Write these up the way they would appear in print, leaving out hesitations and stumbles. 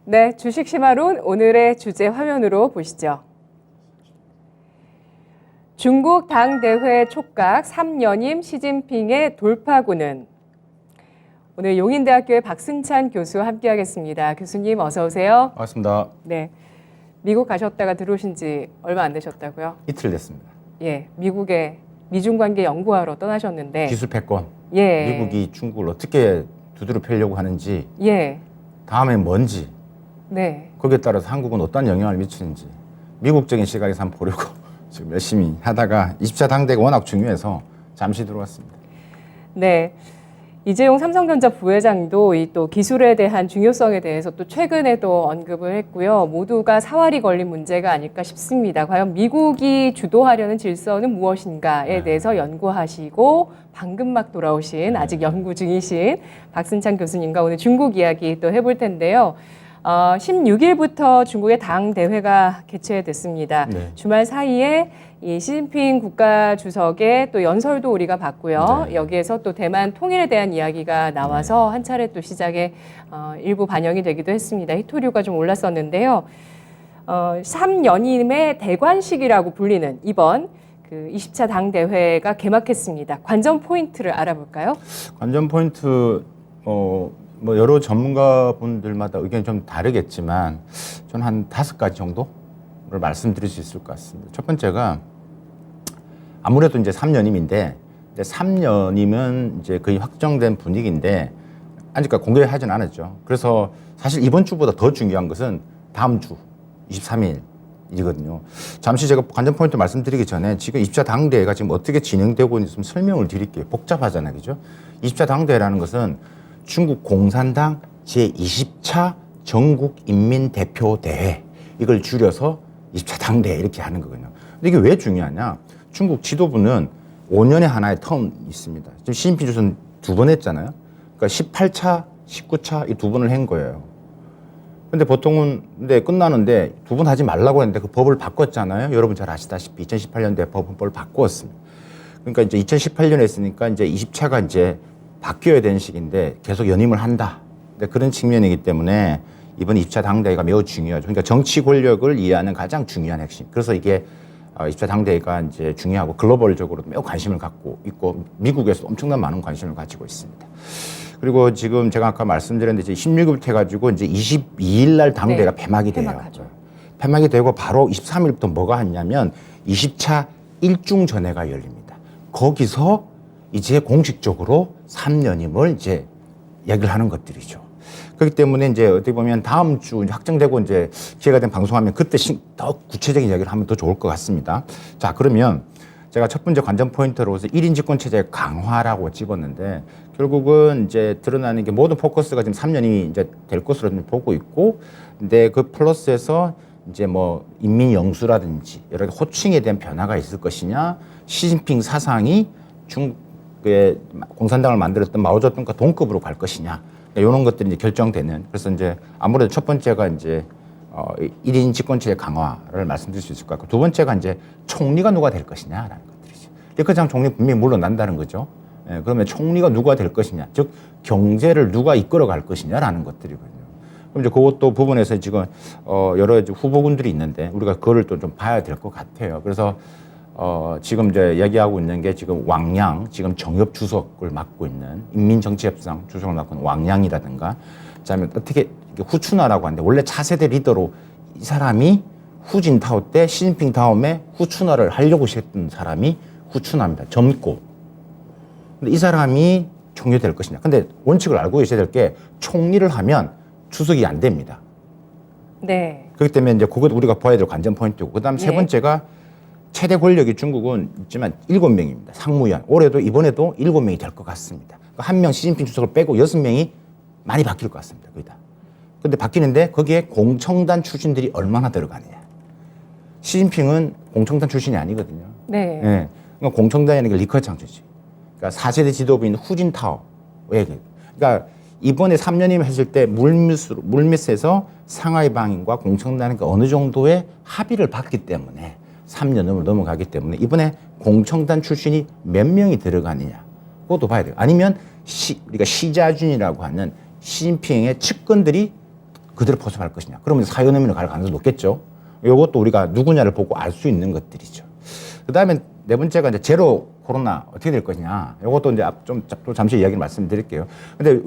네, 주식 시마론 오늘의 주제 화면으로 보시죠. 중국 당대회 촉각 3연임 시진핑의 돌파구는? 오늘 용인대학교의 박승찬 교수와 함께하겠습니다. 교수님 어서 오세요. 반갑습니다. 네, 미국 가셨다가 들어오신 지 얼마 안 되셨다고요? 이틀 됐습니다. 예, 미국에 미중관계 연구하러 떠나셨는데 기술 패권. 예, 미국이 중국을 어떻게 두드려 패려고 하는지, 예, 다음엔 뭔지, 네, 거기에 따라서 한국은 어떤 영향을 미치는지 미국적인 시각에서 한번 보려고 지금 열심히 하다가 20차 당대가 워낙 중요해서 잠시 들어왔습니다. 네. 이재용 삼성전자 부회장도 이 또 기술에 대한 중요성에 대해서 또 최근에도 언급을 했고요. 모두가 사활이 걸린 문제가 아닐까 싶습니다. 과연 미국이 주도하려는 질서는 무엇인가에 대해서 연구하시고 방금 막 돌아오신 아직 연구 중이신 박승찬 교수님과 오늘 중국 이야기 또 해볼 텐데요. 16일부터 중국의 당 대회가 개최됐습니다. 네. 주말 사이에 이 시진핑 국가주석의 또 연설도 우리가 봤고요. 네. 여기에서 또 대만 통일에 대한 이야기가 나와서 한 차례 또 시작에 일부 반영이 되기도 했습니다. 희토류가 좀 올랐었는데요. 3연임의 대관식이라고 불리는 이번 그 20차 당 대회가 개막했습니다. 관전 포인트를 알아볼까요? 관전 포인트, 뭐 여러 전문가분들마다 의견이 좀 다르겠지만 저는 한 5가지 정도를 말씀드릴 수 있을 것 같습니다. 첫 번째가 아무래도 이제 3연임인데 이제 3연임은 이제 거의 확정된 분위기인데 아직까지 공개하지는 않았죠. 그래서 사실 이번 주보다 더 중요한 것은 다음 주 23일이거든요. 잠시 제가 관전 포인트 말씀드리기 전에 지금 20차 당대회가 지금 어떻게 진행되고 있는지 좀 설명을 드릴게요. 복잡하잖아요. 그죠? 20차 당대회라는 것은 중국 공산당 제20차 전국인민대표대회, 이걸 줄여서 20차 당대회 이렇게 하는 거거든요. 근데 이게 왜 중요하냐? 중국 지도부는 5년에 하나의 텀이 있습니다. 지금 시진핑 주석은 2번 했잖아요. 그러니까 18차, 19차 이 2번을 한 거예요. 근데 보통은 근데 끝나는데 2번 하지 말라고 했는데 그 법을 바꿨잖아요. 여러분 잘 아시다시피 2018년도에 법을 바꾸었습니다. 그러니까 이제 2018년에 했으니까 이제 20차가 이제 바뀌어야 되는 시기인데 계속 연임을 한다. 근데 그런 측면이기 때문에 이번 20차 당대회가 매우 중요하죠. 그러니까 정치 권력을 이해하는 가장 중요한 핵심. 그래서 이게 20차 당대회가 이제 중요하고 글로벌적으로 매우 관심을 갖고 있고 미국에서 엄청난 많은 관심을 가지고 있습니다. 그리고 지금 제가 아까 말씀드렸는데 이제 16일부터 해가지고 이제 22일 날 당대회가 네, 폐막이 돼요. 폐막하죠. 폐막이 되고 바로 23일부터 뭐가 하냐면 20차 일중전회가 열립니다. 거기서 이제 공식적으로 3연임을 이제 얘기를 하는 것들이죠. 그렇기 때문에 이제 어떻게 보면 다음 주 확정되고 이제 기회가 된 방송하면 그때 더 구체적인 이야기를 하면 더 좋을 것 같습니다. 자, 그러면 제가 첫 번째 관전 포인트로서 1인 집권 체제 강화라고 집었는데 결국은 이제 드러나는 게 모든 포커스가 지금 3년이 이제 될 것으로 보고 있고, 근데 그 플러스에서 이제 뭐 인민 영수라든지 여러 가지 호칭에 대한 변화가 있을 것이냐, 시진핑 사상이 중국의 공산당을 만들었던 마오쩌둥과 동급으로 갈 것이냐, 이런 것들이 이제 결정되는. 그래서 이제 아무래도 첫 번째가 이제 1인 집권체제 강화를 말씀드릴 수 있을 것 같고, 두 번째가 이제 총리가 누가 될 것이냐라는 것들이죠. 리커창 총리 분명히 물러난다는 거죠. 예, 그러면 총리가 누가 될 것이냐, 즉 경제를 누가 이끌어갈 것이냐라는 것들이거든요. 그럼 이제 그것도 부분에서 지금 여러 후보군들이 있는데 우리가 그거를 또 좀 봐야 될 것 같아요. 그래서 지금 이제 얘기하고 있는 게 지금 왕양, 지금 정엽 주석을 맡고 있는 인민정치협상 주석을 맡고 있는 왕양이라든가, 그다음에 어떻게 후춘화라고 하는데 원래 차세대 리더로 이 사람이 후진타오 때 시진핑 다음에 후춘화를 하려고 했던 사람이 후춘화입니다. 젊고. 근데 이 사람이 총리 될 것이냐. 근데 원칙을 알고 계셔야 될 게 총리를 하면 추석이 안 됩니다. 네. 그렇기 때문에 이제 그것 우리가 봐야 될 관전 포인트고, 그다음 세 번째가 최대 권력이 중국은 있지만 7명입니다. 상무위원. 올해도 이번에도 7명이 될 것 같습니다. 그러니까 한 명 시진핑 주석을 빼고 6명이 많이 바뀔 것 같습니다. 거의 다. 근데 바뀌는데 거기에 공청단 출신들이 얼마나 들어가느냐. 시진핑은 공청단 출신이 아니거든요. 네. 네. 그러니까 공청단이라는 게 리커창 출신. 그러니까 4세대 지도부인 후진타오. 왜? 그러니까 이번에 3년임 했을 때 물밑에서 상하이 방인과 공청단이 어느 정도의 합의를 봤기 때문에 3년을 넘어가기 때문에 이번에 공청단 출신이 몇 명이 들어가느냐, 그것도 봐야 돼요. 아니면 우리가 시자준이라고 하는 시진핑의 측근들이 그대로 포섭할 것이냐. 그러면 사연의미로 갈 가능성이 높겠죠. 이것도 우리가 누구냐를 보고 알 수 있는 것들이죠. 그다음에 네 번째가 이제 제로 코로나 어떻게 될 것이냐. 이것도 이제 또 잠시 이야기를 말씀드릴게요. 근데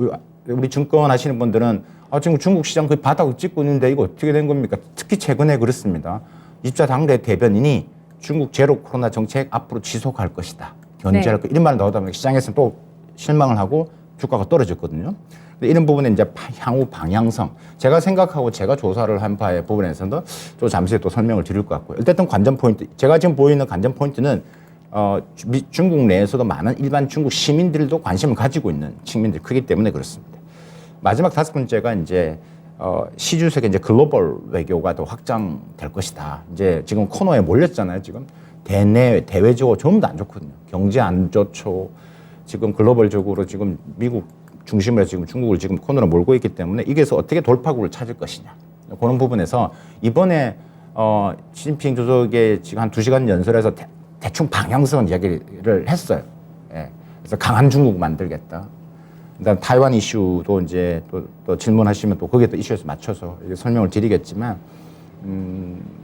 우리 증권 하시는 분들은 지금 중국 시장 거의 바닥을 찍고 있는데 이거 어떻게 된 겁니까? 특히 최근에 그렇습니다. 20차 당대 대변인이 중국 제로 코로나 정책 앞으로 지속할 것이다. 견제할 것. 이런 말을 나오다 보니까 시장에서는 또 실망을 하고 주가가 떨어졌거든요. 근데 이런 부분에 이제 향후 방향성. 제가 생각하고 제가 조사를 한 바의 부분에서도 또 잠시 또 설명을 드릴 것 같고요. 어쨌든 관전 포인트. 제가 지금 보이는 관전 포인트는 중국 내에서도 많은 일반 중국 시민들도 관심을 가지고 있는 측면들이 크기 때문에 그렇습니다. 마지막 다섯 번째가 이제 시주석의 이제 글로벌 외교가 더 확장될 것이다. 이제 지금 코너에 몰렸잖아요. 지금 대외적으로 전부 다 안 좋거든요. 경제 안 좋죠. 지금 글로벌적으로 지금 미국 중심으로 지금 중국을 지금 코너로 몰고 있기 때문에 이게서 어떻게 돌파구를 찾을 것이냐. 그런 부분에서 이번에 시진핑 주석의 지금 한 2시간 연설에서 대충 방향성 이야기를 했어요. 예. 그래서 강한 중국 만들겠다. 그다음 타이완 이슈도 이제 또 질문하시면 또 거기에 또 이슈에서 맞춰서 설명을 드리겠지만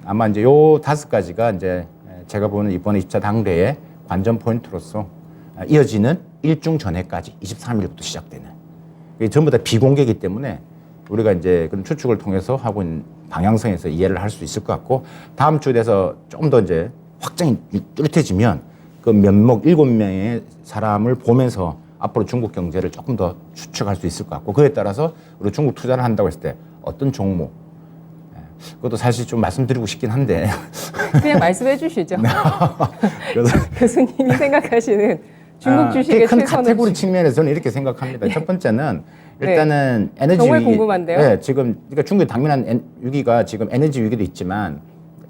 아마 이제 요 5가지가 이제 제가 보는 이번에 2차 당대의 관전 포인트로서 이어지는 일중 전해까지 23일부터 시작되는 이게 전부 다 비공개이기 때문에 우리가 이제 그런 추측을 통해서 하고 있는 방향성에서 이해를 할 수 있을 것 같고 다음 주에 대해서 좀 더 이제 확장이 뚜렷해지면 그 면목 7명의 사람을 보면서 앞으로 중국 경제를 조금 더 추측할 수 있을 것 같고 그에 따라서 우리 중국 투자를 한다고 했을 때 어떤 종목 그것도 사실 좀 말씀드리고 싶긴 한데 그냥 말씀해 주시죠. 그래서 교수님이 생각하시는 중국 주식의 큰 최선을 카테고리 측면에서 저는 이렇게 생각합니다. 첫 번째는 일단은 에너지 정말 위기. 궁금한데요. 네, 지금 그러니까 중국의 당면한 위기가 지금 에너지 위기도 있지만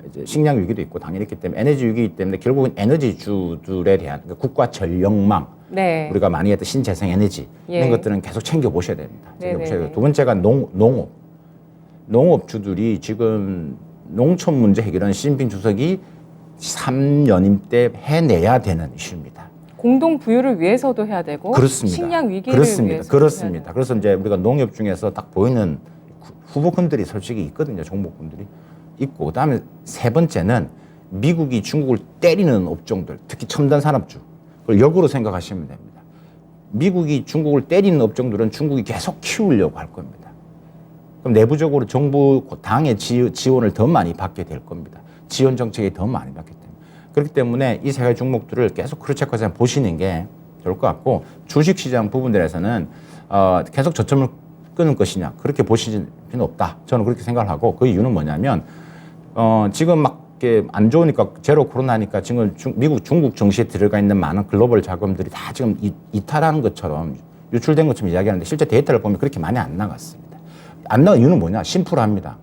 이제 식량 위기도 있고 당연히 있기 때문에 에너지 위기이기 때문에 결국은 에너지주들에 대한 그러니까 국가 전력망 네. 우리가 많이 했던 신재생 에너지 이런 것들은 계속 챙겨 보셔야 됩니다. 챙겨 보셔야 돼요. 두 번째가 농업주들이 지금 농촌 문제 해결은 시진핑 주석이 3연임 때 해내야 되는 이슈입니다. 공동 부유를 위해서도 해야 되고 그렇습니다. 식량 위기를 그렇습니다. 위해서 그렇습니다. 그래서 이제 우리가 농협 중에서 딱 보이는 후보군들이 솔직히 있거든요. 종목군들이 있고 그다음에 세 번째는 미국이 중국을 때리는 업종들, 특히 첨단 산업주 그걸 역으로 생각하시면 됩니다. 미국이 중국을 때리는 업종들은 중국이 계속 키우려고 할 겁니다. 그럼 내부적으로 정부 당의 지원을 더 많이 받게 될 겁니다. 지원 정책이 더 많이 받기 때문에. 그렇기 때문에 이 세 가지 종목들을 계속 크로체크해서 보시는 게 좋을 것 같고 주식시장 부분들에서는 계속 저점을 끊을 것이냐 그렇게 보실 필요는 없다. 저는 그렇게 생각을 하고 그 이유는 뭐냐면 지금 막 이렇게 안 좋으니까 제로 코로나니까 지금 미국 중국 정시에 들어가 있는 많은 글로벌 자금들이 다 지금 이탈하는 것처럼 유출된 것처럼 이야기하는데 실제 데이터를 보면 그렇게 많이 안 나갔습니다. 안 나간 이유는 뭐냐? 심플합니다.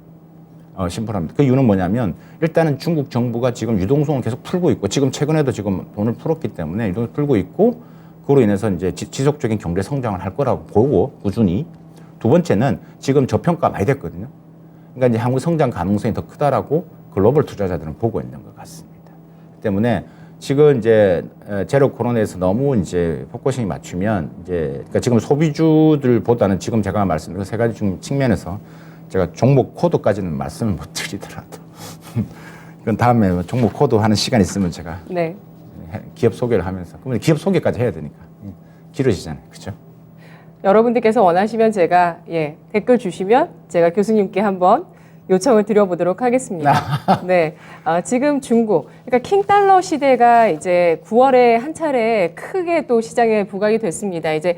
심플합니다. 그 이유는 뭐냐면 일단은 중국 정부가 지금 유동성을 계속 풀고 있고 지금 최근에도 지금 돈을 풀었기 때문에 유동성을 풀고 있고 그로 인해서 이제 지속적인 경제 성장을 할 거라고 보고 꾸준히 두 번째는 지금 저평가 많이 됐거든요. 그러니까 이제 한국 성장 가능성이 더 크다라고 글로벌 투자자들은 보고 있는 것 같습니다. 때문에 지금 이제 제로 코로나에서 너무 이제 포커싱이 맞추면 이제 그러니까 지금 소비주들보다는 지금 제가 말씀드린 세 가지 측면에서 제가 종목 코드까지는 말씀을 못 드리더라도 그건 다음에 종목 코드 하는 시간 있으면 제가 네. 기업 소개를 하면서 그러면 기업 소개까지 해야 되니까 길어지잖아요, 그렇죠? 여러분들께서 원하시면 제가 댓글 주시면 제가 교수님께 한번 요청을 드려보도록 하겠습니다. 네, 지금 중국, 그러니까 킹달러 시대가 이제 9월에 한 차례 크게 또 시장에 부각이 됐습니다. 이제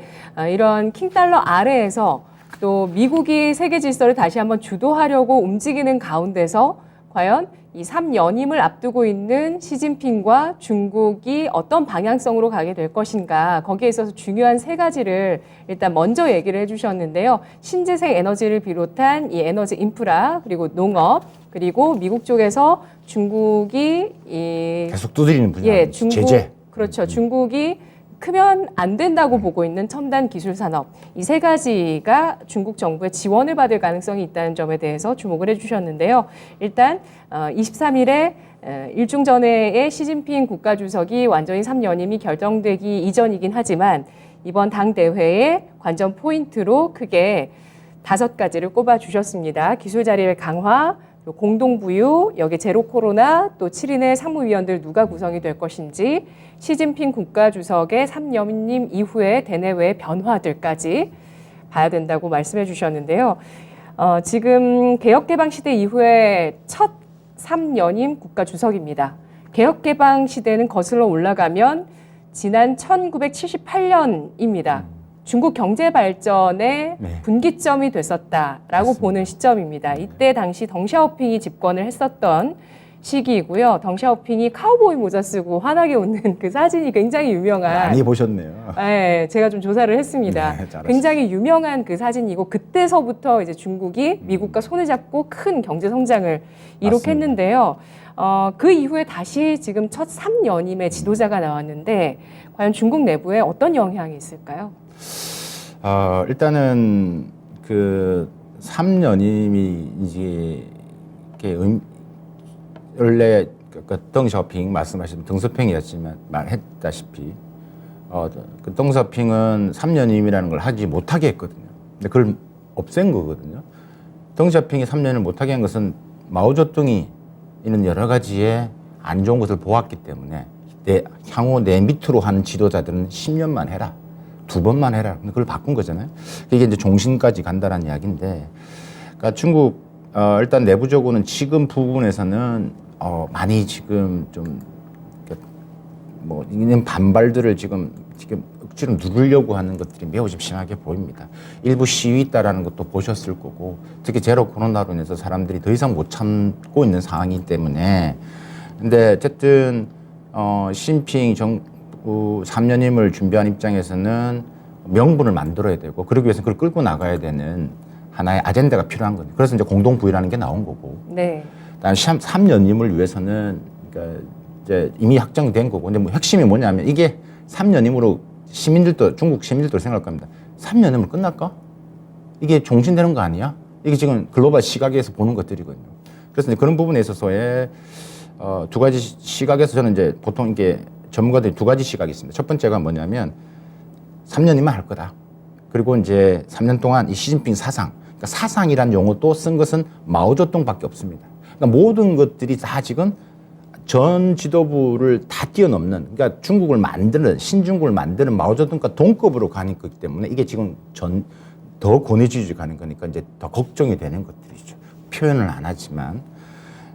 이런 킹달러 아래에서 또 미국이 세계 질서를 다시 한번 주도하려고 움직이는 가운데서 과연 이 3연임을 앞두고 있는 시진핑과 중국이 어떤 방향성으로 가게 될 것인가 거기에 있어서 중요한 세 가지를 일단 먼저 얘기를 해주셨는데요. 신재생 에너지를 비롯한 이 에너지 인프라 그리고 농업 그리고 미국 쪽에서 중국이 계속 두드리는 분야 제재 그렇죠. 중국이 크면 안 된다고 보고 있는 첨단 기술 산업 이 세 가지가 중국 정부의 지원을 받을 가능성이 있다는 점에 대해서 주목을 해주셨는데요. 일단 23일에 일중전회의 시진핑 국가주석이 완전히 3연임이 결정되기 이전이긴 하지만 이번 당 대회의 관전 포인트로 크게 5가지를 꼽아주셨습니다. 기술 자리를 강화, 공동부유, 여기 제로 코로나, 또 7인의 상무위원들 누가 구성이 될 것인지, 시진핑 국가주석의 3년임 이후의 대내외 변화들까지 봐야 된다고 말씀해 주셨는데요. 지금 개혁개방 시대 이후에 첫 3년임 국가주석입니다. 개혁개방 시대는 거슬러 올라가면 지난 1978년입니다. 중국 경제 발전의 네. 분기점이 됐었다라고 맞습니다. 보는 시점입니다. 이때 당시 덩샤오핑이 집권을 했었던 시기이고요. 덩샤오핑이 카우보이 모자 쓰고 환하게 웃는 그 사진이 굉장히 유명한. 많이 보셨네요. 네, 제가 좀 조사를 했습니다. 네, 잘하셨어요. 굉장히 유명한 그 사진이고 그때서부터 이제 중국이 미국과 손을 잡고 큰 경제 성장을 이룩했는데요. 그 이후에 다시 지금 첫 3년임의 지도자가 나왔는데 과연 중국 내부에 어떤 영향이 있을까요? 일단은 그 3년임이 이제 이렇게 원래 그 덩샤오핑 말씀하신 덩서핑이었지만 말했다시피 그 덩샤오핑은 3년임이라는 걸 하지 못하게 했거든요. 근데 그걸 없앤 거거든요. 덩샤오핑이 3년을 못하게 한 것은 마오쩌둥이 이런 여러 가지의 안 좋은 것을 보았기 때문에 향후 내 밑으로 하는 지도자들은 10년만 해라. 2번만 해라. 근데 그걸 바꾼 거잖아요. 이게 이제 종신까지 간다는 이야기인데, 그러니까 중국 일단 내부적으로는 지금 부분에서는 많이 지금 좀 뭐 이런 반발들을 지금 억지로 누르려고 하는 것들이 매우 좀 심하게 보입니다. 일부 시위 있다라는 것도 보셨을 거고, 특히 제로 코로나로 인해서 사람들이 더 이상 못 참고 있는 상황이기 때문에. 근데 어쨌든 시진핑 정부 3년임을 준비한 입장에서는 명분을 만들어야 되고, 그러기 위해서 그걸 끌고 나가야 되는 하나의 아젠다가 필요한 거죠. 그래서 이제 공동부유라는 게 나온 거고. 네. 그다음 3년임을 위해서는 그러니까 이제 이미 확정된 거고. 근데 뭐 핵심이 뭐냐면 이게 3년임으로 시민들도 중국 시민들도 생각할 겁니다. 3년이면 끝날까? 이게 종신되는 거 아니야? 이게 지금 글로벌 시각에서 보는 것들이거든요. 그래서 이제 그런 부분에 있어서의 두 가지 시각에서 저는 이제 보통 이게 전문가들이 두 가지 시각이 있습니다. 첫 번째가 뭐냐면 3년이면 할 거다. 그리고 이제 3년 동안 이 시진핑 사상, 그러니까 사상이란 용어도 쓴 것은 마오쩌둥밖에 없습니다. 그러니까 모든 것들이 다 지금 전 지도부를 다 뛰어넘는, 그러니까 중국을 만드는, 신중국을 만드는 마오쩌둥과 동급으로 가는 거기 때문에 이게 지금 더 권위주의 가는 거니까 이제 더 걱정이 되는 것들이죠. 표현을 안 하지만.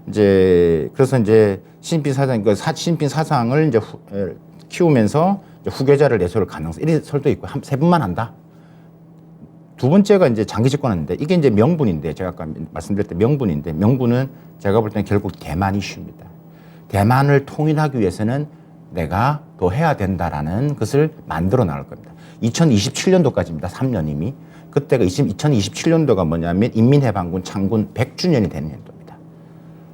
이제, 그래서 이제 시진핑 사상, 그러니까 시진핑 사상을 이제 키우면서 이제 후계자를 내세울 가능성, 이런 설도 있고, 3번만 한다. 두 번째가 이제 장기 집권하는데, 이게 이제 명분인데, 제가 아까 말씀드렸을 때 명분인데, 명분은 제가 볼 때는 결국 대만 이슈입니다. 대만을 통일하기 위해서는 내가 더 해야 된다라는 것을 만들어 나갈 겁니다. 2027년도까지입니다. 3년임이. 그때가 2027년도가 뭐냐면 인민해방군 창군 100주년이 되는 연도입니다.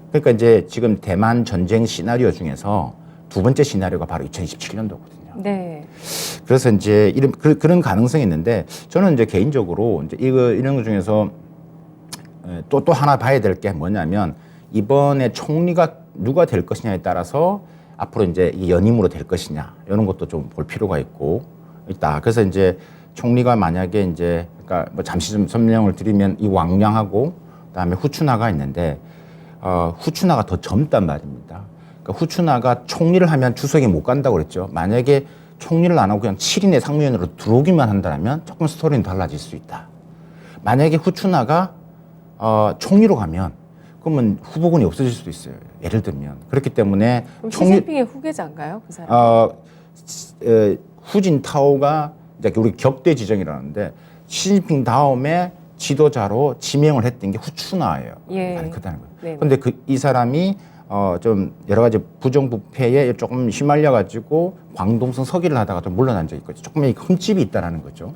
그러니까 이제 지금 대만 전쟁 시나리오 중에서 두 번째 시나리오가 바로 2027년도거든요. 네. 그래서 이제 그런 가능성이 있는데, 저는 이제 개인적으로 이제 이런 것 중에서 또 하나 봐야 될 게 뭐냐면, 이번에 총리가 누가 될 것이냐에 따라서 앞으로 이제 이 연임으로 될 것이냐, 이런 것도 좀 볼 필요가 있다. 그래서 이제 총리가 만약에 이제, 그러니까 뭐 잠시 좀 설명을 드리면 이 왕량하고 그다음에 후추나가 있는데, 후추나가 더 젊단 말입니다. 그러니까 후추나가 총리를 하면 주석이 못 간다고 그랬죠. 만약에 총리를 안 하고 그냥 7인의 상무위원으로 들어오기만 한다면 조금 스토리는 달라질 수 있다. 만약에 후추나가 총리로 가면 그러면 후보군이 없어질 수도 있어요. 예를 들면. 그렇기 때문에 그럼 시진핑의 후계자인가요? 그 사람? 후진타오가 이제 우리 격대 지정이라는데, 시진핑 다음에 지도자로 지명을 했던 게 후추나예요. 예. 그렇다는 거예요. 네. 그런데 이 사람이 좀 여러 가지 부정부패에 조금 휘말려가지고 광동성 서기를 하다가 좀 물러난 적이 있거든요. 조금 흠집이 있다라는 거죠.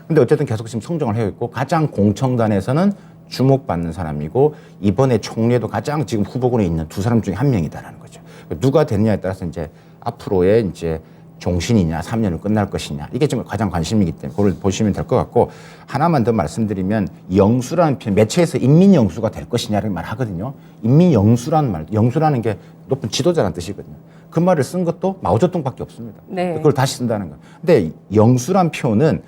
근데 어쨌든 계속 지금 성장을 해고 있고, 가장 공청단에서는 주목받는 사람이고, 이번에 총리에도 가장 지금 후보군에 있는 두 사람 중에 한 명이다라는 거죠. 누가 됐냐에 따라서 이제 앞으로의 이제 종신이냐, 3년을 끝날 것이냐, 이게 지금 가장 관심이기 때문에 그걸 보시면 될 것 같고, 하나만 더 말씀드리면, 영수라는 표현, 매체에서 인민영수가 될 것이냐를 말하거든요. 인민영수라는 말, 영수라는 게 높은 지도자라는 뜻이거든요. 그 말을 쓴 것도 마오쩌둥밖에 없습니다. 네. 그걸 다시 쓴다는 거. 근데 영수란 표현은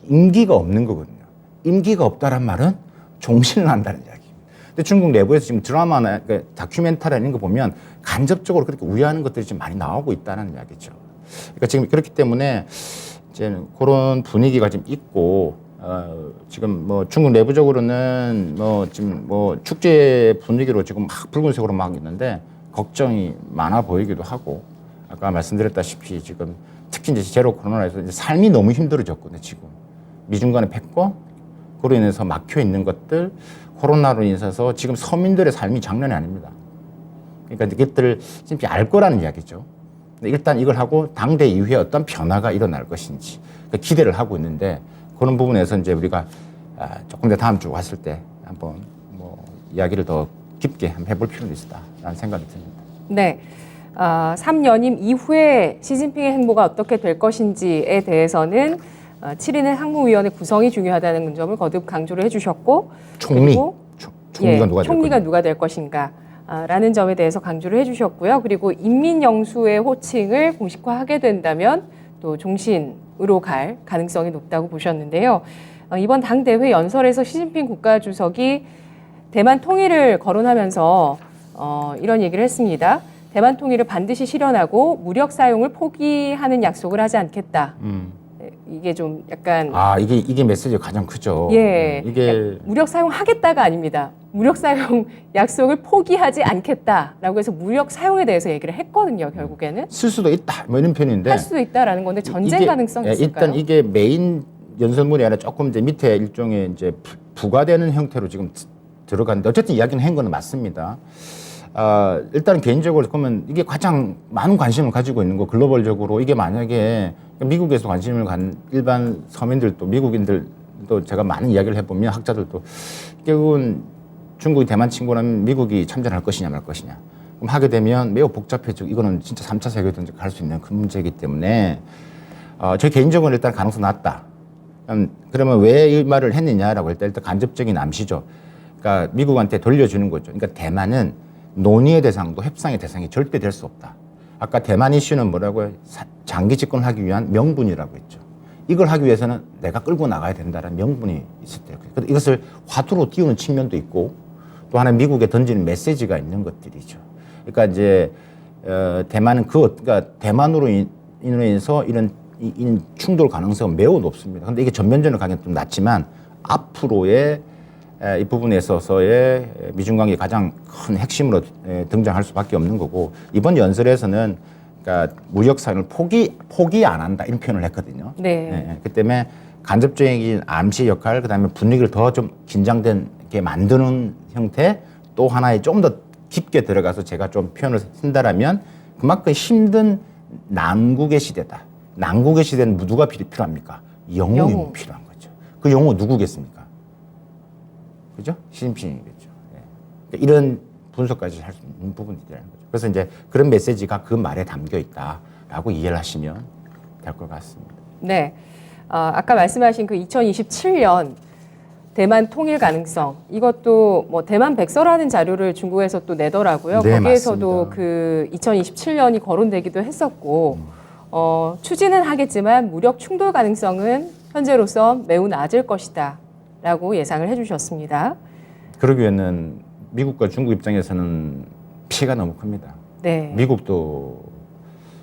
임기가 없는 거거든요. 임기가 없다란 말은 종신을 한다는 이야기입니다. 근데 중국 내부에서 지금 드라마나 그러니까 다큐멘터리 이런 거 보면 간접적으로 그렇게 우려하는 것들이 지금 많이 나오고 있다는 이야기죠. 그러니까 지금 그렇기 때문에 이제 그런 분위기가 좀 있고 지금 뭐 중국 내부적으로는 뭐 지금 뭐 축제 분위기로 지금 막 붉은색으로 막 있는데 걱정이 많아 보이기도 하고 아까 말씀드렸다시피 지금 특히 이제 제로 코로나에서 이제 삶이 너무 힘들어졌거든요. 지금 미중 간의 패권 그로 인해서 막혀 있는 것들 코로나로 인해서 지금 서민들의 삶이 장난이 아닙니다. 그러니까 이것들을 simply 알 거라는 이야기죠. 일단 이걸 하고 당대 이후에 어떤 변화가 일어날 것인지 기대를 하고 있는데 그런 부분에서 이제 우리가 조금 더 다음 주 왔을 때 한번 뭐 이야기를 더 깊게 한번 해볼 필요는 있다라는 생각이 듭니다. 네. 3연임 이후에 시진핑의 행보가 어떻게 될 것인지에 대해서는 7인의 상무위원회 구성이 중요하다는 점을 거듭 강조를 해주셨고 총리가 누가 될 것인가 라는 점에 대해서 강조를 해주셨고요. 그리고 인민영수의 호칭을 공식화하게 된다면 또 종신으로 갈 가능성이 높다고 보셨는데요. 이번 당대회 연설에서 시진핑 국가주석이 대만 통일을 거론하면서 이런 얘기를 했습니다. 대만 통일을 반드시 실현하고 무력 사용을 포기하는 약속을 하지 않겠다. 이게 좀 약간 이게 메시지가 가장 크죠. 예, 이게 무력 사용하겠다가 아닙니다. 무력 사용 약속을 포기하지 않겠다라고 해서 무력 사용에 대해서 얘기를 했거든요. 결국에는 쓸 수도 있다 뭐 이런 편인데 할 수도 있다라는 건데 전쟁 가능성이 있을까요? 일단 이게 메인 연설문이 아니라 조금 이제 밑에 일종의 이제 부가되는 형태로 지금 들어갔는데 어쨌든 이야기는 한 거는 맞습니다. 일단 개인적으로 그러면 이게 가장 많은 관심을 가지고 있는 거 글로벌적으로 이게 만약에 미국에서 관심을 간 일반 서민들도 미국인들도 제가 많은 이야기를 해보면 학자들도 결국은 중국이 대만 침공하면 미국이 참전할 것이냐 말 것이냐 그럼 하게 되면 매우 복잡해지고 이거는 진짜 3차 세계대전 갈 수 있는 큰 문제이기 때문에 저 개인적으로 일단 가능성 낮다. 그러면 왜 이 말을 했느냐라고 할 때 일단 간접적인 암시죠. 그러니까 미국한테 돌려주는 거죠. 그러니까 대만은 논의의 대상도 협상의 대상이 절대 될 수 없다. 아까 대만 이슈는 뭐라고요? 장기 집권하기 위한 명분이라고 했죠. 이걸 하기 위해서는 내가 끌고 나가야 된다는 명분이 있을 때 이것을 화두로 띄우는 측면도 있고 또 하나 미국에 던지는 메시지가 있는 것들이죠. 그러니까 이제 대만은 그러니까 대만으로 인해서 이런 충돌 가능성은 매우 높습니다. 그런데 이게 전면전을 가기는 좀 낮지만 앞으로의 이 부분에 있어서의 미중 관계의 가장 큰 핵심으로 등장할 수밖에 없는 거고 이번 연설에서는 그러니까 무역 사용을 포기 안 한다 이런 표현을 했거든요. 네. 그 때문에 간접적인 암시 역할 그다음에 분위기를 더 좀 긴장되게 만드는 형태 또 하나의 좀 더 깊게 들어가서 제가 좀 표현을 쓴다라면 그만큼 힘든 난국의 시대다. 난국의 시대는 누가 필요합니까? 영웅이 필요한 거죠. 그 영웅은 누구겠습니까? 그죠? 시진핑이겠죠. 이런 분석까지 할 수 있는 부분이라는 거죠. 그래서 이제 그런 메시지가 그 말에 담겨 있다라고 이해를 하시면 될 것 같습니다. 네. 아까 말씀하신 그 2027년 대만 통일 가능성 이것도 뭐 대만 백서라는 자료를 중국에서 또 내더라고요. 네, 거기에서도 맞습니다. 그 2027년이 거론되기도 했었고 추진은 하겠지만 무력 충돌 가능성은 현재로서 매우 낮을 것이다라고 예상을 해주셨습니다. 그러기 위해는 미국과 중국 입장에서는 피해가 너무 큽니다. 네. 미국도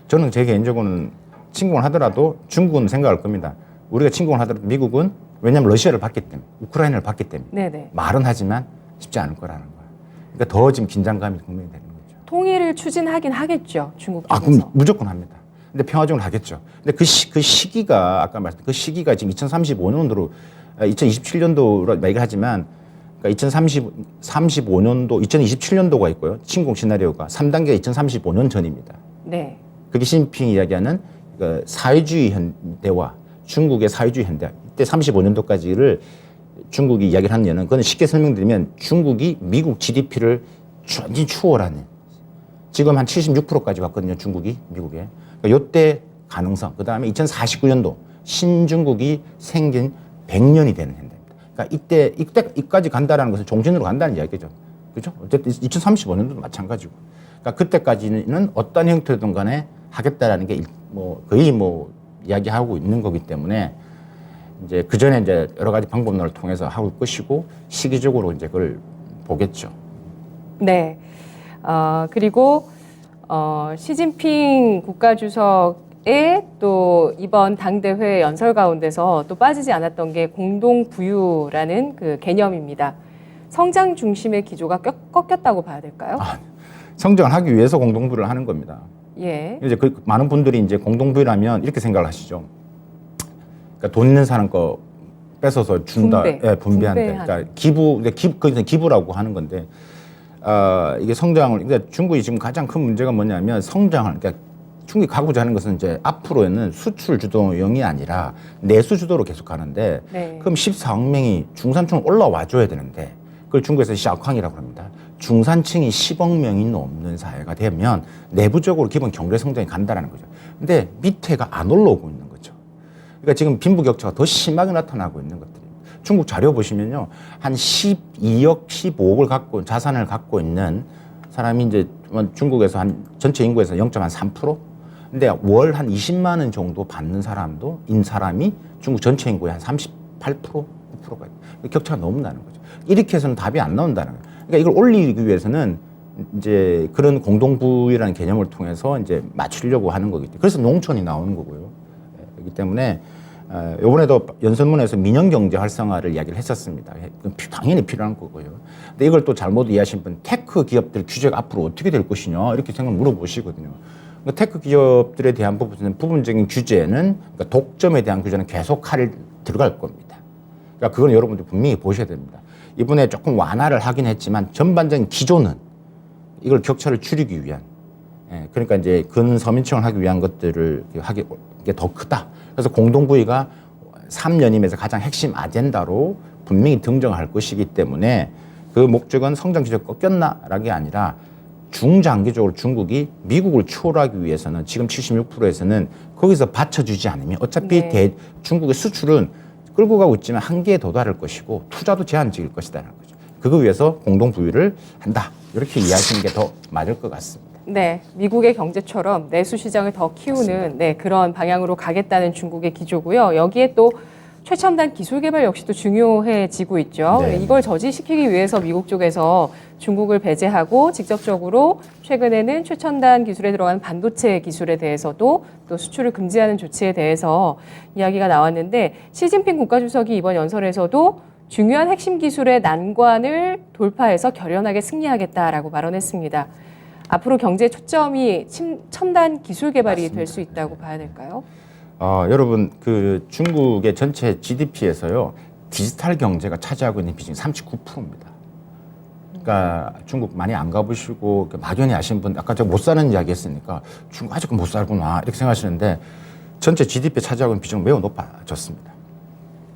저는 제 개인적으로는 침공을 하더라도 중국은 생각할 겁니다. 우리가 침공을 하더라도 미국은 왜냐하면 러시아를 받기 때문에 우크라이나를 받기 때문에 네네. 말은 하지만 쉽지 않을 거라는 거예요. 그러니까 더 지금 긴장감이 국면이 되는 거죠. 통일을 추진하긴 하겠죠. 중국 쪽에서. 그럼 무조건 합니다. 근데 평화적으로 하겠죠. 근데 그 시기가 아까 말했던 그 시기가 지금 2035년도로 2027년도로 얘기를 하지만 그러니까 2035년도 2027년도가 있고요. 침공 시나리오가 3단계가 2035년 전입니다. 네. 그게 시진핑이 이야기하는 그 사회주의 현대화, 중국의 사회주의 현대화. 이때 35년도까지를 중국이 이야기를 하는 예는 그건 쉽게 설명드리면 중국이 미국 GDP를 완전히 추월하는 지금 한 76%까지 왔거든요. 중국이 미국에. 그러니까 이때 가능성. 그다음에 2049년도 신중국이 생긴 100년이 되는 현대입니다. 그러니까 이때까지 간다라는 것은 종신으로 간다는 이야기죠. 그죠? 어쨌든 2035년도도 마찬가지고. 그러니까 그때까지는 어떤 형태든 간에 하겠다라는 게 뭐 거의 뭐 이야기하고 있는 거기 때문에 이제 그 전에 이제 여러 가지 방법론을 통해서 하고 것이고 시기적으로 이제 그걸 보겠죠. 네. 그리고 시진핑 국가주석의 또 이번 당대회 연설 가운데서 또 빠지지 않았던 게 공동부유라는 그 개념입니다. 성장 중심의 기조가 꺾였다고 봐야 될까요? 성장을 하기 위해서 공동부유를 하는 겁니다. 예. 이제 그 많은 분들이 이제 공동부유라면 이렇게 생각을 하시죠. 그러니까 돈 있는 사람 거 뺏어서 준다, 분배. 예, 분배한다. 그러니까 그래서 기부라고 하는 건데, 이게 성장을, 그러니까 중국이 지금 가장 큰 문제가 뭐냐면 성장을, 그러니까 중국이 가고자 하는 것은 이제 앞으로는 수출 주도형이 아니라 내수 주도로 계속 가는데, 네. 그럼 14억 명이 중산층 올라와 줘야 되는데, 그걸 중국에서 샤오캉이라고 합니다. 중산층이 10억 명이 넘는 사회가 되면 내부적으로 기본 경제 성장이 간다라는 거죠. 근데 밑에가 안 올라오고 있는 거죠. 그러니까 지금 빈부격차가 더 심하게 나타나고 있는 것들입니다. 중국 자료 보시면요, 한 12억, 15억을 갖고 자산을 갖고 있는 사람이 이제 중국에서 한 전체 인구에서 0.3%. 근데 월 한 20만 원 정도 받는 사람이 중국 전체 인구의 한 38%, 9%가 있어요. 격차가 너무 나는 거죠. 이렇게 해서는 답이 안 나온다는 거예요. 그러니까 이걸 올리기 위해서는 이제 그런 공동부유라는 개념을 통해서 이제 맞추려고 하는 거기 때문에 그래서 농촌이 나오는 거고요. 그렇기 때문에 이번에도 연설문에서 민영경제 활성화를 이야기를 했었습니다. 당연히 필요한 거고요. 근데 이걸 또 잘못 이해하신 분, 테크 기업들 규제가 앞으로 어떻게 될 것이냐 이렇게 생각 물어보시거든요. 그러니까 테크 기업들에 대한 부분적인 규제는, 그러니까 독점에 대한 규제는 계속 들어갈 겁니다. 그러니까 그건 여러분들 분명히 보셔야 됩니다. 이번에 조금 완화를 하긴 했지만 전반적인 기조는 이걸 격차를 줄이기 위한, 그러니까 이제 근서민층을 하기 위한 것들을 하기 게 더 크다. 그래서 공동부유가 3년임에서 가장 핵심 아젠다로 분명히 등장할 것이기 때문에 그 목적은 성장 기조가 꺾였나라는 게 아니라 중장기적으로 중국이 미국을 추월하기 위해서는 지금 76%에서는 거기서 받쳐주지 않으면 어차피 네. 중국의 수출은 끌고 가고 있지만 한계에 도달할 것이고 투자도 제한적일 것이다라는 거죠. 그거 위해서 공동부유를 한다. 이렇게 이해하시는 게 더 맞을 것 같습니다. 네, 미국의 경제처럼 내수 시장을 더 키우는 그런 방향으로 가겠다는 중국의 기조고요. 여기에 또 최첨단 기술 개발 역시도 중요해지고 있죠. 네. 이걸 저지시키기 위해서 미국 쪽에서 중국을 배제하고 직접적으로 최근에는 최첨단 기술에 들어가는 반도체 기술에 대해서도 또 수출을 금지하는 조치에 대해서 이야기가 나왔는데 시진핑 국가주석이 이번 연설에서도 중요한 핵심 기술의 난관을 돌파해서 결연하게 승리하겠다라고 발언했습니다. 앞으로 경제 초점이 첨단 기술 개발이 될 수 있다고 봐야 될까요? 여러분, 그 중국의 전체 GDP에서요, 디지털 경제가 차지하고 있는 비중이 39%입니다. 그러니까 중국 많이 안 가보시고 막연히 아시는 분, 아까 제가 못 사는 이야기 했으니까 중국 아직도 못 살구나 이렇게 생각하시는데 전체 GDP에 차지하고 있는 비중은 매우 높아졌습니다.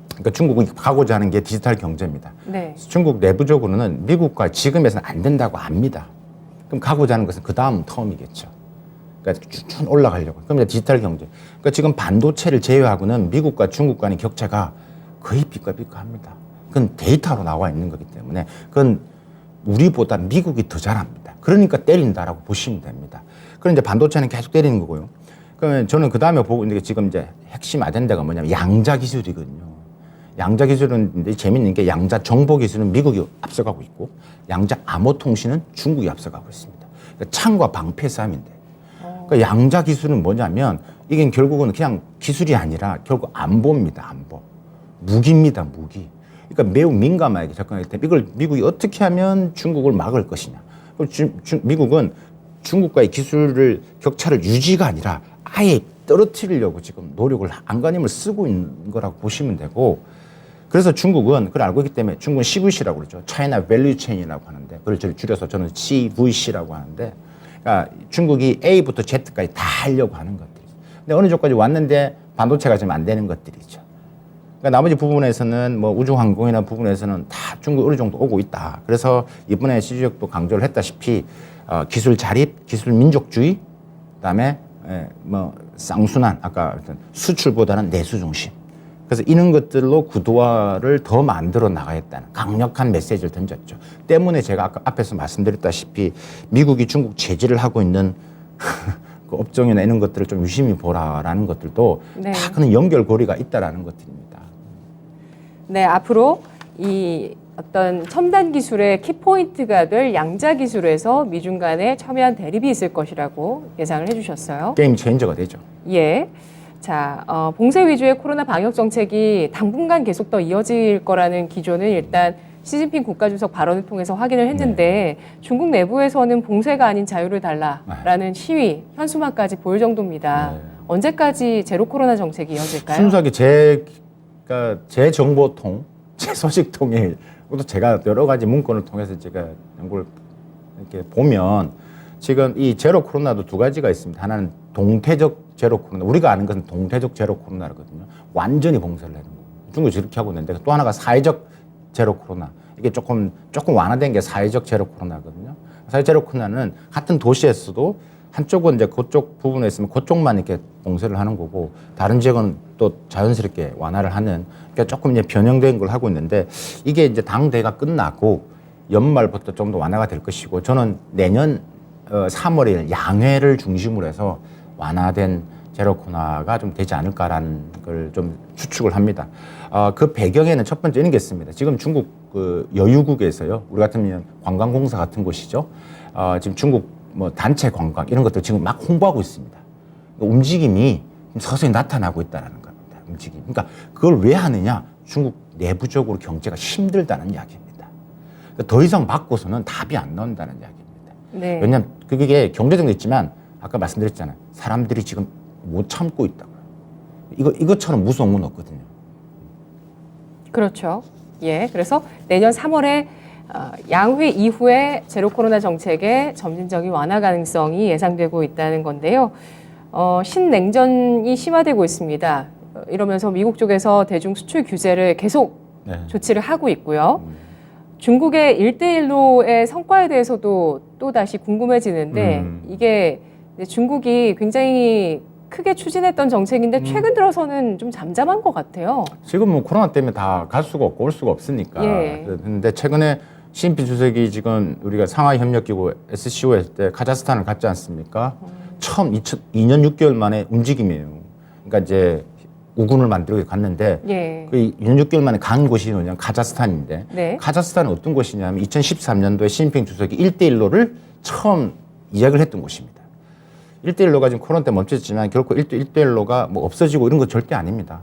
그러니까 중국이 가고자 하는 게 디지털 경제입니다. 네. 중국 내부적으로는 미국과 지금에서는 안 된다고 압니다. 그럼 가고자 하는 것은 그 다음 텀이겠죠. 그러니까 쭉 올라가려고. 그럼 이제 디지털 경제. 그러니까 지금 반도체를 제외하고는 미국과 중국 간의 격차가 거의 삐까삐까합니다. 그건 데이터로 나와 있는 거기 때문에 그건 우리보다 미국이 더 잘합니다. 그러니까 때린다라고 보시면 됩니다. 그럼 이제 반도체는 계속 때리는 거고요. 그러면 저는 그 다음에 보고 있는 게 지금 이제 핵심 아젠다가 뭐냐면 양자 기술이거든요. 양자 기술은 이제 재밌는 게 양자 정보 기술은 미국이 앞서가고 있고 양자 암호 통신은 중국이 앞서가고 있습니다. 그러니까 창과 방패 싸움인데. 그러니까 양자 기술은 뭐냐면 이게 결국은 그냥 기술이 아니라 결국 안보입니다. 안보. 무기입니다. 무기. 그러니까 매우 민감하게 접근하기 때문에 이걸 미국이 어떻게 하면 중국을 막을 것이냐. 미국은 중국과의 기술을 격차를 유지가 아니라 아예 떨어뜨리려고 지금 노력을 안간힘을 쓰고 있는 거라고 보시면 되고 그래서 중국은 그걸 알고 있기 때문에 중국은 CVC라고 그러죠. China Value Chain이라고 하는데 그걸 줄여서 저는 CVC라고 하는데 그러니까 중국이 A부터 Z까지 다 하려고 하는 것들이죠. 근데 어느 정도까지 왔는데 반도체가 지금 안 되는 것들이죠. 그러니까 나머지 부분에서는 뭐 우주항공이나 부분에서는 다 중국 어느 정도 오고 있다. 그래서 이번에 시주석도 강조를 했다시피 기술 자립, 기술 민족주의, 그다음에 뭐 쌍순환, 아까 수출보다는 내수 중심. 그래서 이런 것들로 구도화를 더 만들어 나가겠다는 강력한 메시지를 던졌죠. 때문에 제가 아까 앞에서 말씀드렸다시피 미국이 중국 제재를 하고 있는 그 업종이나 이런 것들을 좀 유심히 보라라는 것들도 네. 다 그런 연결고리가 있다라는 것들입니다. 네, 앞으로 이 어떤 첨단 기술의 키포인트가 될 양자 기술에서 미중 간의 첨예한 대립이 있을 것이라고 예상을 해주셨어요. 게임 체인저가 되죠. 예. 자, 봉쇄 위주의 코로나 방역 정책이 당분간 계속 더 이어질 거라는 기조는 일단 시진핑 국가주석 발언을 통해서 확인을 했는데 중국 내부에서는 봉쇄가 아닌 자유를 달라라는 시위, 현수막까지 보일 정도입니다. 언제까지 제로 코로나 정책이 이어질까요? 순수하게 제 정보통, 제 소식통에 또 제가 여러 가지 문건을 통해서 제가 연구를 이렇게 보면 지금 이 제로 코로나도 두 가지가 있습니다. 하나는 동태적 제로 코로나, 우리가 아는 것은 동태적 제로 코로나거든요. 완전히 봉쇄를 하는 거예요. 중국이 저렇게 하고 있는데 또 하나가 사회적 제로 코로나. 이게 조금 완화된 게 사회적 제로 코로나거든요. 사회적 제로 코로나는 같은 도시에서도 한쪽은 이제 그쪽 부분에 있으면 그쪽만 이렇게 봉쇄를 하는 거고 다른 지역은 또 자연스럽게 완화를 하는 그러니까 조금 이제 변형된 걸 하고 있는데 이게 이제 당대가 끝나고 연말부터 좀 더 완화가 될 것이고 저는 내년 3월에 양회를 중심으로 해서 완화된 제로 코로나가 좀 되지 않을까라는 걸 좀 추측을 합니다. 그 배경에는 첫 번째 이런 게 있습니다. 지금 중국 그 여유국에서요, 우리 같으면 관광공사 같은 곳이죠. 지금 중국 뭐 단체 관광 이런 것들 지금 막 홍보하고 있습니다. 움직임이 서서히 나타나고 있다는 겁니다. 움직임. 그러니까 그걸 왜 하느냐? 중국 내부적으로 경제가 힘들다는 이야기입니다. 그러니까 더 이상 바꿔서는 답이 안 나온다는 이야기입니다. 네. 왜냐하면 그게 경제적도 있지만 아까 말씀드렸잖아요. 사람들이 지금 못 참고 있다고요. 이것처럼 무서운 건 없거든요. 그렇죠. 예. 그래서 내년 3월에 양회 이후에 제로 코로나 정책의 점진적인 완화 가능성이 예상되고 있다는 건데요. 신냉전이 심화되고 있습니다. 이러면서 미국 쪽에서 대중 수출 규제를 계속 조치를 하고 있고요. 중국의 1대1로의 성과에 대해서도 또 다시 궁금해지는데 이게 중국이 굉장히 크게 추진했던 정책인데 최근 들어서는 좀 잠잠한 것 같아요. 지금 뭐 코로나 때문에 다 갈 수가 없고 올 수가 없으니까. 예. 그런데 최근에 시진핑 주석이 지금 우리가 상하이 협력기구 SCO 했을 때 카자흐스탄을 갔지 않습니까? 처음 2년 6개월 만에 움직임이에요. 그러니까 이제 우군을 만들고 갔는데 예. 그 2년 6개월 만에 간 곳이 뭐냐면 카자흐스탄인데 네. 카자흐스탄은 어떤 곳이냐면 2013년도에 시진핑 주석이 1대1로를 처음 이야기를 했던 곳입니다. 1대1로가 지금 코로나 때 멈췄지만 결코 1대1로가 뭐 없어지고 이런 거 절대 아닙니다.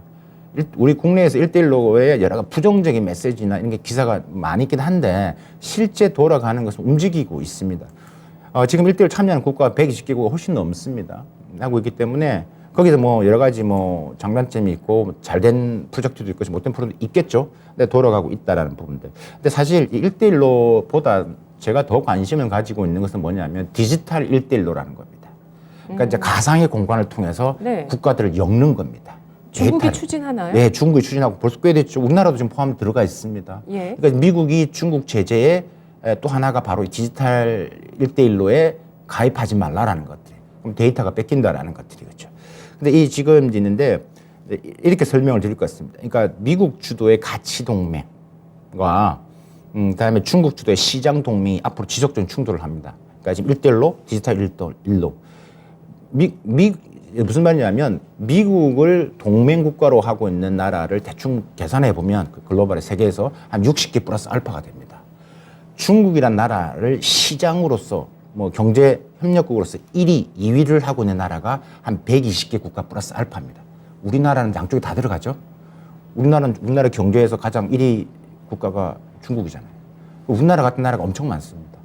우리 국내에서 1대1로의 여러 가지 부정적인 메시지나 이런 게 기사가 많이 있긴 한데 실제 돌아가는 것은 움직이고 있습니다. 지금 1대1 참여하는 국가가 120개국가 훨씬 넘습니다. 하고 있기 때문에 거기서 뭐 여러 가지 뭐 장단점이 있고 잘된 프로젝트도 있고 못된 프로젝트도 있겠죠. 근데 돌아가고 있다라는 부분들. 근데 사실 이 1대1로보다 제가 더 관심을 가지고 있는 것은 뭐냐면 디지털 1대1로라는 겁니다. 그러니까 이제 가상의 공간을 통해서 네. 국가들을 엮는 겁니다. 중국이 데이터를. 추진하나요? 네, 중국이 추진하고 벌써 꽤 됐죠. 우리나라도 지금 포함 들어가 있습니다. 예. 그러니까 미국이 중국 제재에 또 하나가 바로 디지털 1대1로에 가입하지 말라라는 것들. 그럼 데이터가 뺏긴다라는 것들이겠죠. 근데 이 지금 있는데 이렇게 설명을 드릴 것 같습니다. 그러니까 미국 주도의 가치 동맹과 그다음에 중국 주도의 시장 동맹이 앞으로 지속적인 충돌을 합니다. 그러니까 지금 1대1로, 디지털 1로. 무슨 말이냐면 미국을 동맹 국가로 하고 있는 나라를 대충 계산해 보면 그 글로벌의 세계에서 한 60개 플러스 알파가 됩니다. 중국이란 나라를 시장으로서 뭐 경제 협력국으로서 1위, 2위를 하고 있는 나라가 한 120개 국가 플러스 알파입니다. 우리나라는 양쪽이 다 들어가죠. 우리나라 경제에서 가장 1위 국가가 중국이잖아요. 우리나라 같은 나라가 엄청 많습니다.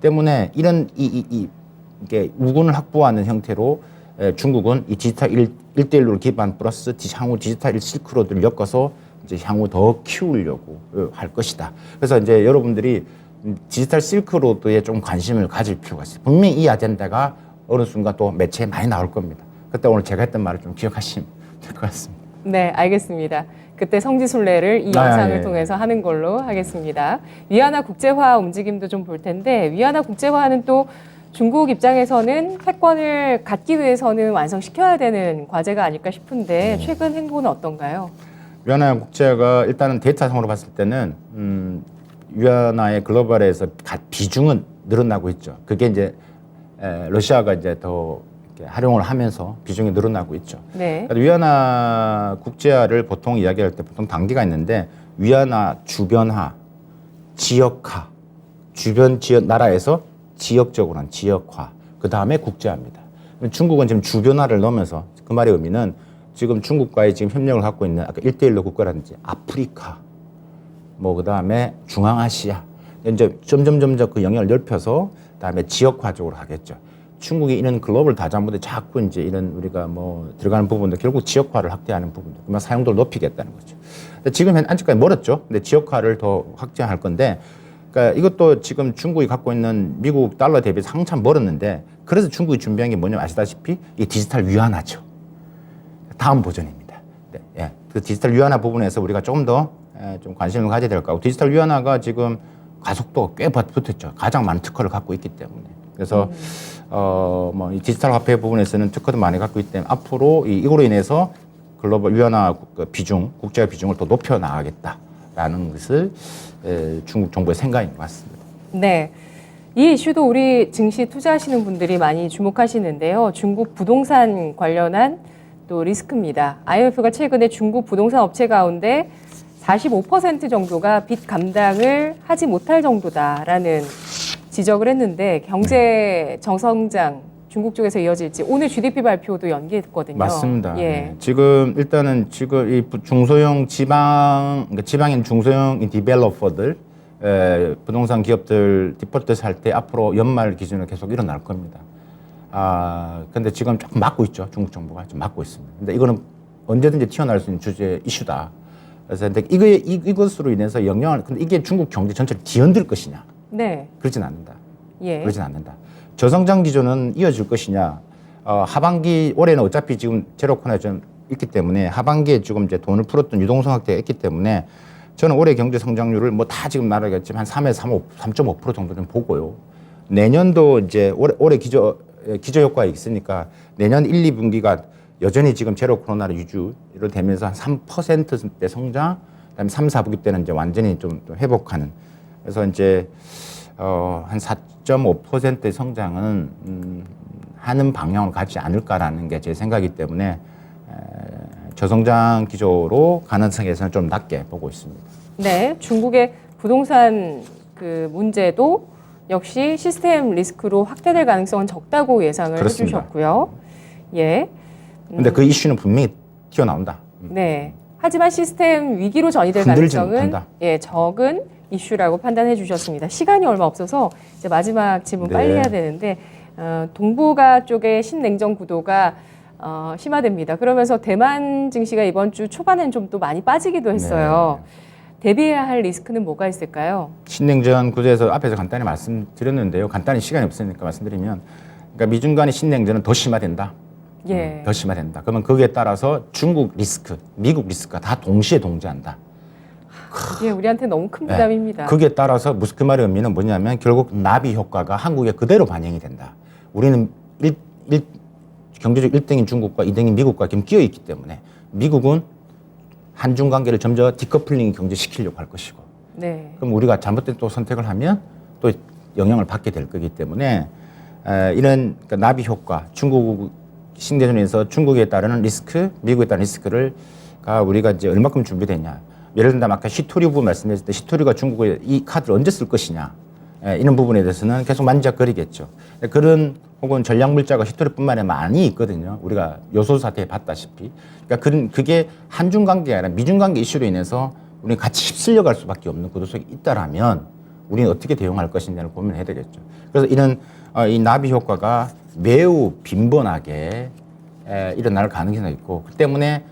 때문에 이런 이게 우군을 확보하는 형태로 중국은 이 디지털 1대1로 기반 플러스 향후 디지털 1 실크로드를 엮어서 이제 향후 더 키우려고 할 것이다. 그래서 이제 여러분들이 디지털 실크로드에 좀 관심을 가질 필요가 있어요. 분명히 이 아젠다가 어느 순간 또 매체에 많이 나올 겁니다. 그때 오늘 제가 했던 말을 좀 기억하시면 될 것 같습니다. 네, 알겠습니다. 그때 성지순례를 이 영상을 통해서 하는 걸로 하겠습니다. 위안화 국제화 움직임도 좀 볼 텐데 위안화 국제화는 또 중국 입장에서는 패권을 갖기 위해서는 완성시켜야 되는 과제가 아닐까 싶은데 최근 행보는 어떤가요? 위안화 국제화가 일단은 데이터상으로 봤을 때는 위안화의 글로벌에서 비중은 늘어나고 있죠. 그게 이제 러시아가 이제 더 이렇게 활용을 하면서 비중이 늘어나고 있죠. 네. 위안화 국제화를 보통 이야기할 때 보통 단계가 있는데 위안화 주변화, 지역화, 주변 지역 나라에서 지역적으로는 지역화, 그 다음에 국제화입니다. 중국은 지금 주변화를 넣으면서 그 말의 의미는 지금 중국과의 지금 협력을 갖고 있는 아까 1대1로 국가라든지 아프리카, 뭐 그 다음에 중앙아시아 이제 점점 그 영역을 넓혀서 그다음에 지역화 쪽으로 하겠죠. 중국이 이런 글로벌 다자본에 자꾸 이제 이런 우리가 뭐 들어가는 부분도 결국 지역화를 확대하는 부분도 그만 사용도를 높이겠다는 거죠. 근데 지금 아직까지 멀었죠. 근데 지역화를 더 확대할 건데, 그러니까 이것도 지금 중국이 갖고 있는 미국 달러 대비해서 한참 멀었는데, 그래서 중국이 준비한 게 뭐냐면 아시다시피 이 디지털 위안화죠. 다음 버전입니다. 네, 예. 그 디지털 위안화 부분에서 우리가 조금 더 좀 관심을 가져야 될 거고, 디지털 위안화가 지금 가속도가 꽤 붙었죠. 가장 많은 특허를 갖고 있기 때문에. 그래서 뭐 이 디지털 화폐 부분에서는 특허도 많이 갖고 있기 때문에 앞으로 이거로 인해서 글로벌 위안화 비중, 국제화 비중을 더 높여 나가겠다라는 것을 중국 정부의 생각인 것 같습니다. 네. 이 이슈도 우리 증시 투자하시는 분들이 많이 주목하시는데요. 중국 부동산 관련한 또 리스크입니다. IMF가 최근에 중국 부동산 업체 가운데 45% 정도가 빚 감당을 하지 못할 정도다라는 지적을 했는데, 경제 저성장 중국 쪽에서 이어질지 오늘 GDP 발표도 연기했거든요. 맞습니다. 예. 네. 지금 일단은 지금 이 중소형 그러니까 지방인 중소형 디벨로퍼들 부동산 기업들 디폴트 살 때 앞으로 연말 기준으로 계속 일어날 겁니다. 근데 지금 조금 막고 있죠. 중국 정부가 좀 막고 있습니다. 근데 이거는 언제든지 튀어나올 수 있는 주제 이슈다. 그래서 근데 이것으로 인해서 영향을, 근데 이게 중국 경제 전체를 뒤흔들 것이냐? 네. 그러진 않는다. 예. 그러진 않는다. 저성장 기조는 이어질 것이냐? 하반기 올해는 어차피 지금 제로 코로나 좀 있기 때문에 하반기에 지금 이제 돈을 풀었던 유동성 확대가 있기 때문에 저는 올해 경제 성장률을 뭐 다 지금 말하겠지만 한 3에서 3.5% 정도는 보고요. 내년도 이제 올해 기저 효과가 있으니까 내년 1, 2분기가 여전히 지금 제로 코로나로 유지로 되면서 한 3%대 성장, 그다음에 3, 4분기 때는 이제 완전히 좀 회복하는. 그래서 이제 한 4.5%의 성장은 하는 방향으로 가지 않을까라는 게 제 생각이기 때문에 저성장 기조로 가능성에서는 좀 낮게 보고 있습니다. 네, 중국의 부동산 그 문제도 역시 시스템 리스크로 확대될 가능성은 적다고 예상을 그렇습니다. 해주셨고요. 예. 근데 그 이슈는 분명히 튀어나온다. 네. 하지만 시스템 위기로 전이될 흔들지 가능성은 못한다. 적은 이슈라고 판단해 주셨습니다. 시간이 얼마 없어서 이제 마지막 질문 빨리 네. 해야 되는데, 동북아 쪽의 신냉전 구도가 심화됩니다. 그러면서 대만 증시가 이번 주 초반엔 좀 또 많이 빠지기도 했어요. 대비해야 할 리스크는 뭐가 있을까요? 신냉전 구조에서 앞에서 간단히 말씀드렸는데요. 간단히 시간이 없으니까 말씀드리면, 그러니까 미중 간의 신냉전은 더 심화된다. 예. 더 심화된다. 그러면 거기에 따라서 중국 리스크, 미국 리스크가 다 동시에 동조한다. 예, 우리한테 너무 큰 부담입니다. 거기에 따라서 무슨 그 말의 의미는 뭐냐면 결국 나비 효과가 한국에 그대로 반영이 된다. 우리는 경제적 1등인 중국과 2등인 미국과 지금 끼어 있기 때문에 미국은 한중 관계를 점점 디커플링 경제시키려고 할 것이고, 네. 그럼 우리가 잘못된 또 선택을 하면 또 영향을 받게 될 거기 때문에 이런 그러니까 나비 효과, 중국 신대전에서 중국에 따르는 리스크, 미국에 따른 리스크를 우리가 이제 얼마큼 준비됐냐. 예를 들면 아까 시토리 부분 말씀드렸을 때 시토리가 중국에 이 카드를 언제 쓸 것이냐. 이런 부분에 대해서는 계속 만지작거리겠죠. 그런 혹은 전략 물자가 시토리뿐만 아니라 많이 있거든요. 우리가 요소 사태에 봤다시피. 그러니까 그게 한중 관계가 아니라 미중 관계 이슈로 인해서 우리는 같이 휩쓸려 갈 수밖에 없는 구도 속에 있다라면 우리는 어떻게 대응할 것인지를 고민해야 되겠죠. 그래서 이런 이 나비 효과가 매우 빈번하게 일어날 가능성이 있고, 그 때문에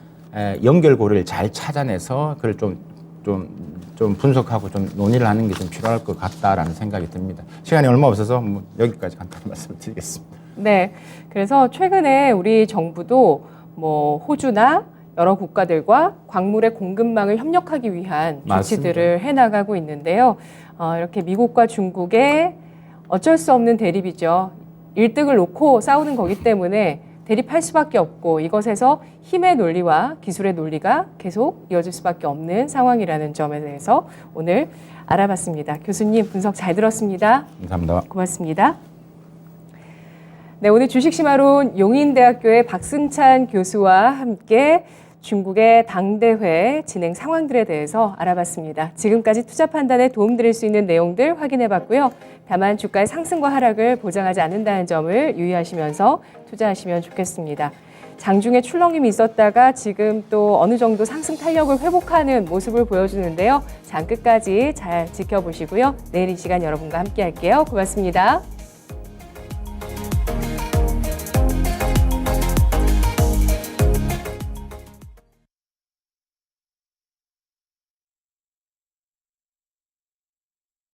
연결고리를 잘 찾아내서 그걸 좀 분석하고 좀 논의를 하는 게 좀 필요할 것 같다라는 생각이 듭니다. 시간이 얼마 없어서 뭐 여기까지 간단히 말씀을 드리겠습니다. 네. 그래서 최근에 우리 정부도 뭐 호주나 여러 국가들과 광물의 공급망을 협력하기 위한 조치들을 해나가고 있는데요. 이렇게 미국과 중국의 어쩔 수 없는 대립이죠. 1등을 놓고 싸우는 거기 때문에 대립할 수밖에 없고, 이것에서 힘의 논리와 기술의 논리가 계속 이어질 수밖에 없는 상황이라는 점에 대해서 오늘 알아봤습니다. 교수님 분석 잘 들었습니다. 감사합니다. 고맙습니다. 네, 오늘 주식심화론 용인대학교의 박승찬 교수와 함께 중국의 당대회 진행 상황들에 대해서 알아봤습니다. 지금까지 투자 판단에 도움드릴 수 있는 내용들 확인해봤고요. 다만 주가의 상승과 하락을 보장하지 않는다는 점을 유의하시면서 투자하시면 좋겠습니다. 장중에 출렁임이 있었다가 지금 또 어느 정도 상승 탄력을 회복하는 모습을 보여주는데요. 장 끝까지 잘 지켜보시고요. 내일 이 시간 여러분과 함께 할게요. 고맙습니다.